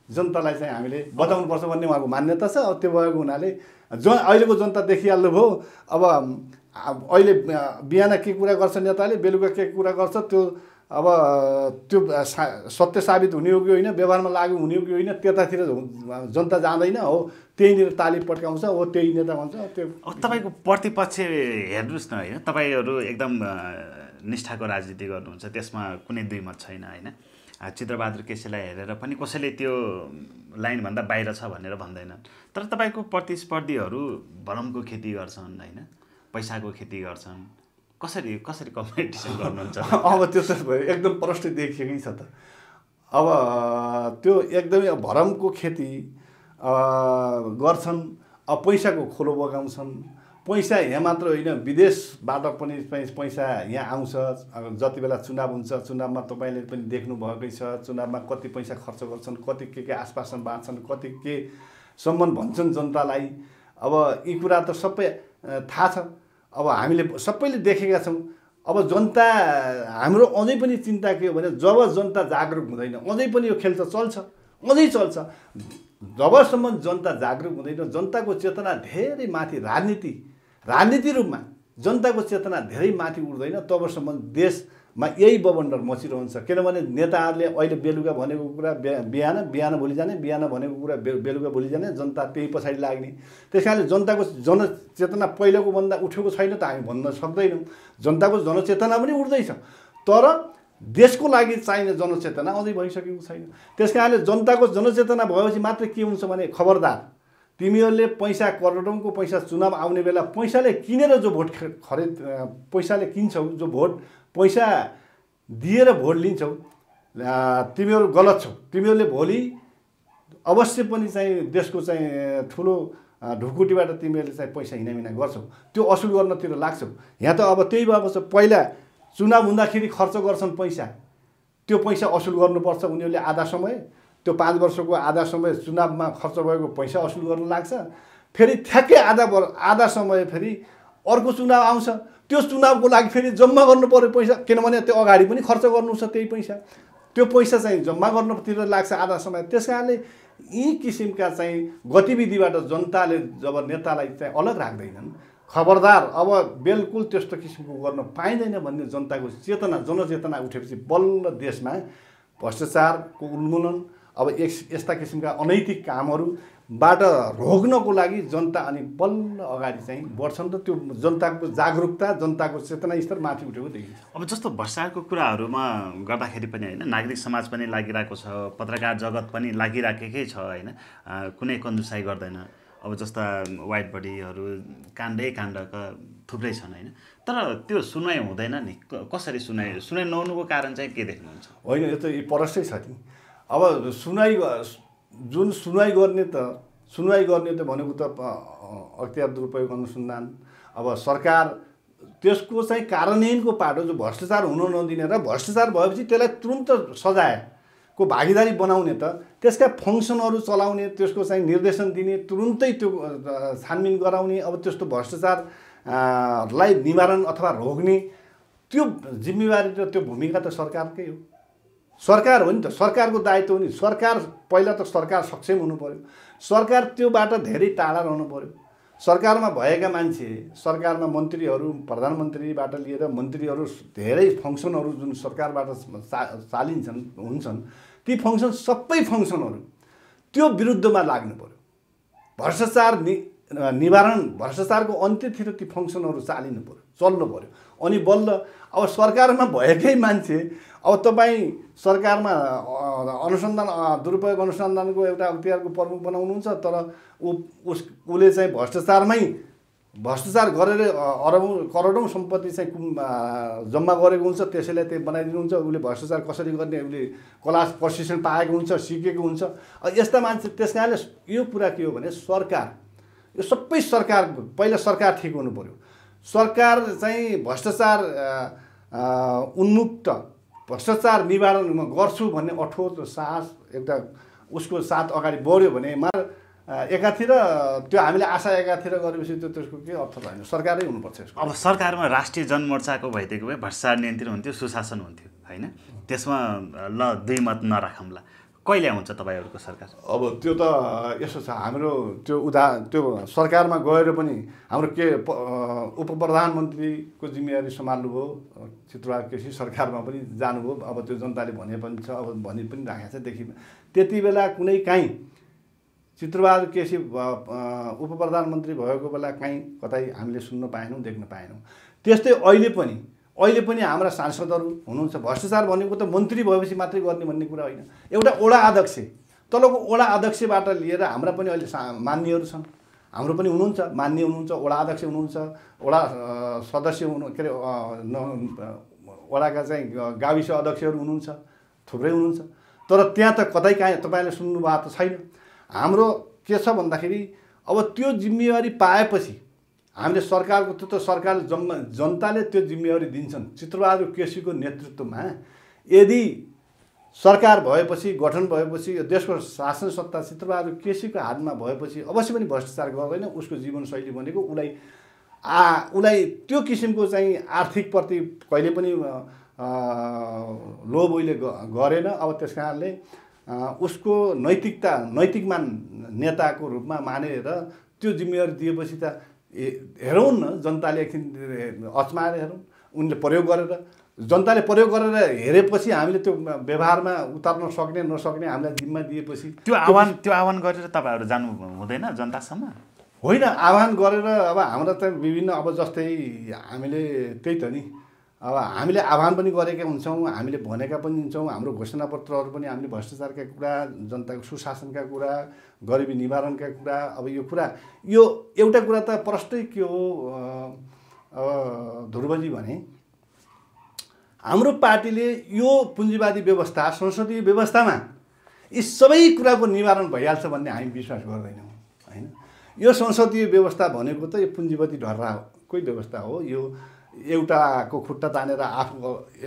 जनतालाई चाहिँ हामीले बताउनुपर्छ भन्ने उहाँको मान्यता छ। त्यो भएको हुनाले अहिलेको जनता देखिहाल्नु भयो। अब अहिले बिहान के कुरा गर्छ नेताले, बेलुका के कुरा गर्छ, त्यो अब त्यो सत्य साबित हुने हो कि होइन, व्यवहारमा लागू हुने हो कि होइन, त्यतातिर जनता जाँदैन। हो त्यहीँनिर ताली पड्काउँछ, हो त्यही नेता भन्छ। त्यो तपाईँको प्रतिपक्ष हेर्नुहोस् न, होइन, तपाईँहरू एकदम निष्ठाको राजनीति गर्नुहुन्छ, त्यसमा कुनै दुई मत छैन, होइन। चित्रबहादुर केसीलाई हेरेर पनि कसैले त्यो लाइनभन्दा बाहिर छ भनेर भन्दैनन्। तर तपाईँको प्रतिस्पर्धीहरू भरमको खेती गर्छन्, होइन, पैसाको खेती गर्छन्। कसरी कम्पिटिसन गर्नुहुन्छ? अब त्यो त एकदम प्रष्ट देखिएकै छ त। अब त्यो एकदमै भरमको खेती गर्छन्। अब पैसाको खोलो बगाउँछन्। पैसा यहाँ मात्र होइन, विदेशबाट पनि पैसा यहाँ आउँछ। जति बेला चुनाव हुन्छ, चुनावमा तपाईँले पनि देख्नुभएकै छ, चुनावमा कति पैसा खर्च गर्छन्, कति के आश्वासन बाँड्छन्, कति के सम्मान भन्छन् जनतालाई। अब यी कुरा त सबै थाहा छ। अब हामीले सबैले देखेका छौँ। अब जनता हाम्रो अझै पनि चिन्ता के हो भने जब जनता जागरुक हुँदैन अझै पनि यो खेल त चल्छ, अझै चल्छ। जबसम्म जनता जागरुक हुँदैन, जनताको चेतना धेरै माथि, राजनीति रूपमा जनताको चेतना धेरै माथि उठ्दैन, तबसम्म देशमा यही बवन्डर मचिरहन्छ। किनभने नेताहरूले अहिले बेलुका भनेको कुरा बिहान भोलि जाने, बिहान भनेको कुरा बेलुका भोलि जाने, जनता त्यही पछाडि लाग्ने। त्यस कारणले जनताको जनचेतना पहिलाको भन्दा उठेको छैन त हामी भन्न सक्दैनौँ। जनताको जनचेतना पनि उठ्दैछ, तर देशको लागि चाहिने जनचेतना अझै भइसकेको छैन। त्यस कारणले जनताको जनचेतना भएपछि मात्रै के हुन्छ भने खबरदार, तिमीहरूले पैसा, करोडौँको पैसा चुनाव आउने बेला पैसाले किनेर जो भोट पैसाले किन्छौ, जो भोट पैसा दिएर भोट लिन्छौ, तिमीहरू गलत छौ। तिमीहरूले भोलि अवश्य पनि चाहिँ देशको चाहिँ ठुलो ढुकुटीबाट तिमीहरूले चाहिँ पैसा हिनामिना गर्छौ, त्यो असुल गर्नतिर लाग्छौ। यहाँ त अब त्यही भएको छ। पहिला चुनाव हुँदाखेरि खर्च गर्छन् पैसा, त्यो पैसा असुल गर्नुपर्छ उनीहरूले। आधा समय, त्यो 5 वर्षको आधा समय चुनावमा खर्च भएको पैसा असुल गर्न लाग्छ। फेरि ठ्याक्कै आधा समय फेरि अर्को चुनाव आउँछ, त्यो चुनावको लागि फेरि जम्मा गर्नु पर्यो पैसा। किनभने त्यो अगाडि पनि खर्च गर्नु छ त्यही पैसा, त्यो पैसा चाहिँ जम्मा गर्नतिर लाग्छ आधा समय। त्यस कारणले यी किसिमका चाहिँ गतिविधिबाट जनताले जब नेतालाई चाहिँ अलग राख्दैनन्, खबरदार अब बिल्कुल त्यस्तो किसिमको गर्न पाइँदैन भन्ने जनताको चेतना, जनचेतना उठेपछि बल्ल देशमा भ्रष्टाचारको उन्मूलन, अब यस्ता किसिमका अनैतिक कामहरूबाट रोक्नको लागि जनता अनि बल्ल अगाडि चाहिँ बढ्छन् र त्यो जनताको जागरुकता, जनताको चेतना स्तर माथि उठेको देखिन्छ। अब जस्तो भ्रष्टाचारको कुराहरूमा गर्दाखेरि पनि, होइन, नागरिक समाज पनि लागिरहेको छ, पत्रकार जगत पनि लागिराखेकै छ, होइन, कुनै कन्जुसाइ गर्दैन। अब जस्ता वाइट बडीहरू काण्डका थुप्रै छन् होइन, तर त्यो सुनवाई हुँदैन नि। कसरी सुनवाई नहुनुको कारण चाहिँ के देख्नुहुन्छ? होइन, यो त परस्तै छ नि। अब जुन सुनवाई गर्ने त भनेको त अख्तियार दुरुपयोग अनुसन्धान, अब सरकार त्यसको चाहिँ कार्यान्वयनको पाटो जो भ्रष्टाचार हुन नदिने र भ्रष्टाचार भएपछि त्यसलाई तुरुन्त सजायको भागीदारी बनाउने त त्यसका फङ्सनहरू चलाउने, त्यसको चाहिँ निर्देशन दिने, तुरुन्तै त्यो छानबिन गराउने, अब त्यस्तो भ्रष्टाचारलाई निवारण अथवा रोक्ने त्यो जिम्मेवारी र त्यो भूमिका त सरकारकै हो। सरकार हो नि त, सरकारको दायित्व हो नि। सरकार पहिला त सरकार सक्षम हुनु पर्यो, सरकार त्योबाट धेरै टाढा रहनु पर्यो। सरकारमा भएका मान्छे, सरकारमा मन्त्रीहरू, प्रधानमन्त्रीबाट लिएर मन्त्रीहरू, धेरै फङ्सनहरू जुन सरकारबाट हुन्छन्, ती फङ्सन सबै फङ्सनहरू त्यो विरुद्धमा लाग्नु पर्यो। भ्रष्टाचार निवारण, भ्रष्टाचारको अन्त्यतिर ती फङ्सनहरू चल्नु पर्यो। अनि बल्ल अब सरकारमा भएकै मान्छे, अब तपाईँ सरकारमा दुरुपयोग अनुसन्धानको एउटा अख्तियारको प्रमुख बनाउनुहुन्छ, तर उसले चाहिँ भ्रष्टाचार गरेर अरबौँ करोडौँ सम्पत्ति चाहिँ जम्मा गरेको हुन्छ, त्यसैलाई त्यही बनाइदिनुहुन्छ। उसले भ्रष्टाचार कसरी गर्ने उसले क्लास प्रशिक्षण पाएको हुन्छ, सिकेको हुन्छ। यस्ता मान्छे, त्यस कारणले यो कुरा के हो भने सरकार, यो सबै सरकारको पहिला सरकार ठिक हुनु पर्यो। सरकार चाहिँ भ्रष्टाचार उन्मुक्त, भ्रष्टाचार निवारण गर्छु भन्ने अठोट साहस एउटा उसको साथ अगाडि बढ्यो भने एकातिर त्यो हामीले आशा एकातिर गरेपछि त्यसको के अर्थ छैन। सरकारै हुनुपर्छ यसको। अब सरकारमा राष्ट्रिय जनमोर्चाको भइदिएको भए भ्रष्टाचार नियन्त्रण हुन्थ्यो, सुशासन हुन्थ्यो होइन। त्यसमा ल दुई मत नराखौँला, कहिले आउँछ तपाईँहरूको सरकार? अब त्यो त यसो छ, हाम्रो त्यो सरकारमा गएर पनि हाम्रो उप प्रधानमन्त्रीको जिम्मेवारी सम्हाल्नुभयो चित्रबहादुर केसी, सरकारमा पनि जानुभयो। अब त्यो जनताले भने पनि छ, अब भनि पनि राखेको छ। देखि त्यति बेला कुनै काहीँ चित्रबहादुर केसी उप प्रधानमन्त्री भएको बेला काहीँ कतै हामीले सुन्न पाएनौँ, देख्न पाएनौँ। त्यस्तै अहिले पनि हाम्रा सांसदहरू हुनुहुन्छ। भ्रष्टाचार भनेको त मन्त्री भएपछि मात्रै गर्ने भन्ने कुरा होइन। एउटा वडा अध्यक्ष, तलको वडा अध्यक्षबाट लिएर हाम्रा पनि अहिले मान्यहरू छन्, हाम्रो पनि हुनुहुन्छ, मान्य हुनुहुन्छ, वडा अध्यक्ष हुनुहुन्छ, वडा सदस्य के अरे वडाका चाहिँ गाविस अध्यक्षहरू हुनुहुन्छ, थुप्रै हुनुहुन्छ। तर त्यहाँ त कतै काहीँ तपाईँले सुन्नुभएको त छैन। हाम्रो के छ भन्दाखेरि अब त्यो जिम्मेवारी पाएपछि हामीले सरकारको त्यो त सरकारले जनताले त्यो जिम्मेवारी दिन्छन्। चित्रबहादुर केसीको नेतृत्वमा यदि सरकार भएपछि, गठन भएपछि, देशको शासन सत्ता चित्रबहादुर केसीको हातमा भएपछि अवश्य पनि भ्रष्टाचार गर्दैन। उसको जीवनशैली भनेको उसलाई त्यो किसिमको चाहिँ आर्थिकप्रति कहिले पनि लोभ उसले गरेन। अब त्यस कारणले उसको नैतिकमान नेताको रूपमा मानेर त्यो जिम्मेवारी दिएपछि त हेरौँ न, जनताले एकछिन अचमाएर हेरौँ। उनले प्रयोग गरेर, जनताले प्रयोग गरेर हेरेपछि हामीले त्यो व्यवहारमा उतार्न सक्ने नसक्ने हामीलाई जिम्मा दिएपछि त्यो आह्वान गरेर तपाईँहरू जानु हुँदैन जनतासम्म? होइन, आह्वान गरेर अब हाम्रो त विभिन्न, अब जस्तै हामीले त्यही त नि, अब हामीले आह्वान पनि गरेका हुन्छौँ, हामीले भनेका पनि हुन्छौँ। हाम्रो घोषणापत्रहरू पनि हामीले भ्रष्टाचारका कुरा, जनताको सुशासनका कुरा, गरिबी निवारणका कुरा, अब यो एउटा कुरा त प्रष्टै के हो ध्रुवजी भने हाम्रो पार्टीले यो पुँजीवादी व्यवस्था, संसदीय व्यवस्थामा यी सबै कुराको निवारण भइहाल्छ भन्ने हामी विश्वास गर्दैनौँ होइन। यो संसदीय व्यवस्था भनेको त यो पुँजीवादी ढर्राकै व्यवस्था हो। यो एउटाको खुट्टा तानेर आफू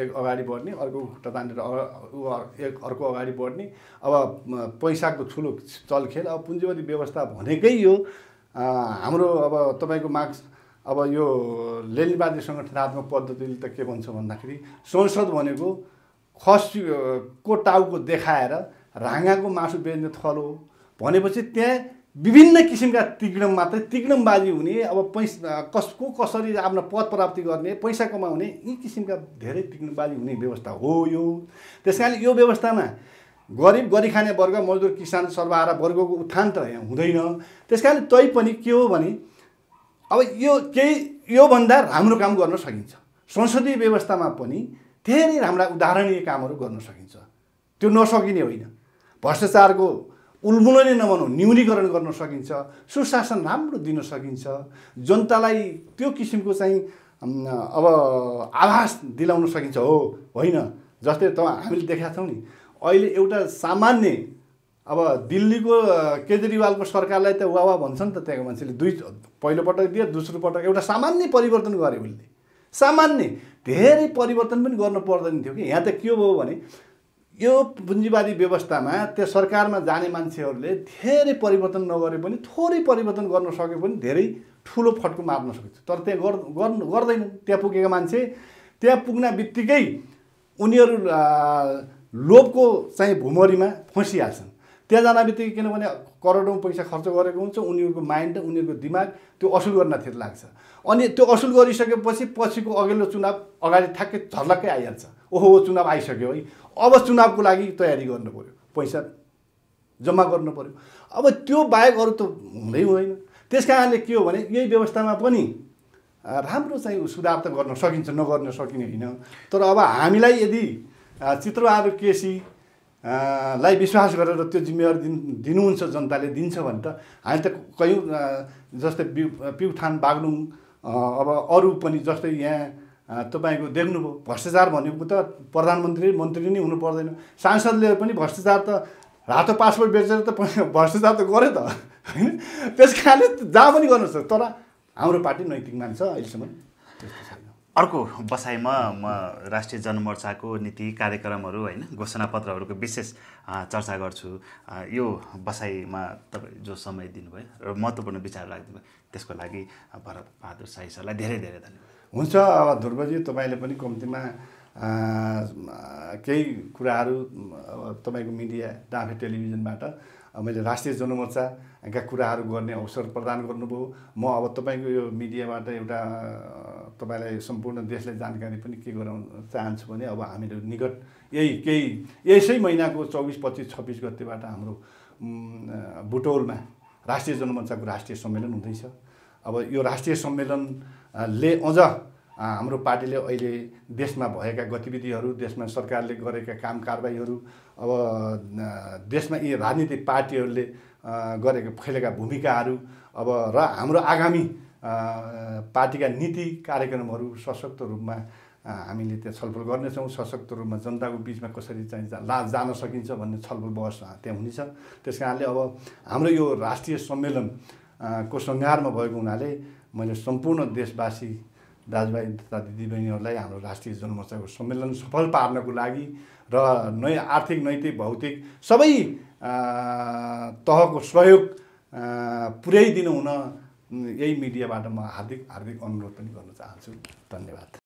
अगाडि बढ्ने, अर्को खुट्टा तानेर अर्को अगाडि बढ्ने, अब पैसाको ठुलो चलखेल। अब पुँजीवादी व्यवस्था भनेकै यो हाम्रो अब तपाईँको मार्क्स, अब यो लेनिनवादी सङ्गठनात्मक पद्धतिले त के भन्छ भन्दाखेरि संसद भनेको खसको टाउको देखाएर राँगाको मासु बेच्ने थलो हो भनेपछि त्यहाँ विभिन्न किसिमका तिग्नमबाजी हुने, अब कसरी आफ्नो पद प्राप्ति गर्ने, पैसा कमाउने, यी किसिमका धेरै तिग्नमबाजी हुने व्यवस्था हो यो। त्यस कारणले यो व्यवस्थामा गरिब खाने वर्ग, मजदुर, किसान, सर्वहारा वर्गको उत्थान त यहाँ हुँदैन। त्यस कारणले तैपनि के हो भने अब योभन्दा राम्रो काम गर्न सकिन्छ। संसदीय व्यवस्थामा पनि धेरै राम्रा उदाहरणीय कामहरू गर्न सकिन्छ, त्यो नसकिने होइन। भ्रष्टाचारको उल्मुलनै नभनौँ न्यूनीकरण गर्न सकिन्छ, सुशासन राम्रो दिन सकिन्छ, जनतालाई त्यो किसिमको चाहिँ अब आभास दिलाउन सकिन्छ। होइन जस्तै हामीले देखाएको छौँ नि अहिले एउटा सामान्य अब दिल्लीको केजरीवालको सरकारलाई त वाह भन्छ नि त, त्यहाँको मान्छेले पहिलोपटक दियो दोस्रो पटक एउटा सामान्य परिवर्तन गर्यो उसले, सामान्य धेरै परिवर्तन पनि गर्नु पर्दैन थियो कि। यहाँ त के भयो भने यो पुँजीवादी व्यवस्थामा त्यो सरकारमा जाने मान्छेहरूले धेरै परिवर्तन नगरे पनि थोरै परिवर्तन गर्न सके पनि धेरै ठुलो फड्को मार्न सकिन्छ, तर त्यहाँ गर्दैनन्। त्यहाँ पुगेका मान्छे त्यहाँ पुग्न बित्तिकै उनीहरू लोभको चाहिँ भुमरीमा फँसिहाल्छन्। त्यहाँ जान बित्तिकै किनभने करोडौँ पैसा खर्च गरेको हुन्छ, उनीहरूको माइन्ड उनीहरूको दिमाग त्यो असुल गर्नतिर लाग्छ। अनि त्यो असुल गरिसकेपछि पछिको अघिल्लो चुनाव अगाडि ठ्याक्कै झर्लक्कै आइहाल्छ। ओहो चुनाव आइसक्यो है, अब चुनावको लागि तयारी गर्नु पऱ्यो, पैसा जम्मा गर्नु पऱ्यो। अब त्यो बाहेक अरू त हुँदै हुँदैन। त्यस कारणले के हो भने यही व्यवस्थामा पनि राम्रो चाहिँ सुधार त गर्न सकिन्छ, नगर्न सकिने होइन। तर अब हामीलाई यदि चित्रबहादुर केसी लाई विश्वास गरेर त्यो जिम्मेवारी दिनुहुन्छ, जनताले दिन्छ भने त हामी त कयौँ जस्तै प्युठान बागलुङ अब अरू पनि जस्तै यहाँ तपाईँको देख्नुभयो भ्रष्टाचार भनेको त प्रधानमन्त्री मन्त्री नै हुनु पर्दैन, सांसदले पनि भ्रष्टाचार त रातो पासपोर्ट बेचेर त भ्रष्टाचार त गऱ्यो त होइन। त्यस कारणले जहाँ पनि गर्नु सक्छ, तर हाम्रो पार्टी नैतिक मान्छ अहिलेसम्म। अर्को बसाइमा म राष्ट्रिय जनमोर्चाको नीति कार्यक्रमहरू होइन घोषणापत्रहरूको विशेष चर्चा गर्छु। यो बसाइमा तपाईँ जो समय दिनुभयो र महत्त्वपूर्ण विचार राखिदिनुभयो त्यसको लागि भरत बहादुर शाही सरलाई धेरै धेरै धन्यवाद। हुन्छ। अब ध्रुवजी तपाईँले पनि कम्तीमा केही कुराहरू तपाईँको मिडिया डाँफे टेलिभिजनबाट मैले राष्ट्रिय जनमोर्चाका कुराहरू गर्ने अवसर प्रदान गर्नुभयो। म अब तपाईँको यो मिडियाबाट एउटा तपाईँलाई सम्पूर्ण देशलाई जानकारी पनि के गराउन चाहन्छु भने अब हामीहरू निकट यसै महिनाको 24, 25, 26 गतेबाट हाम्रो बुटोलमा राष्ट्रिय जनमोर्चाको राष्ट्रिय सम्मेलन हुँदैछ। अब यो राष्ट्रिय सम्मेलनले अझ हाम्रो पार्टीले अहिले देशमा भएका गतिविधिहरू, देशमा सरकारले गरेका काम कारबाहीहरू, अब देशमा यी राजनीतिक पार्टीहरूले गरेका खेलेका भूमिकाहरू, अब र हाम्रो आगामी पार्टीका नीति कार्यक्रमहरू सशक्त रूपमा हामीले त्यहाँ छलफल गर्नेछौँ। सशक्त रूपमा जनताको बिचमा कसरी चाहिँ जान सकिन्छ भन्ने छलफल बहस त्यहाँ हुनेछ। त्यस कारणले अब हाम्रो यो राष्ट्रिय सम्मेलन को सङ्घारमा भएको हुनाले मैले सम्पूर्ण देशवासी दाजुभाइ तथा दिदीबहिनीहरूलाई हाम्रो राष्ट्रिय जनमोर्चाको सम्मेलन सफल पार्नको लागि र आर्थिक नैतिक भौतिक सबै तहको सहयोग पुर्याइदिनु हुन यही मिडियाबाट म हार्दिक अनुरोध पनि गर्न चाहन्छु। धन्यवाद।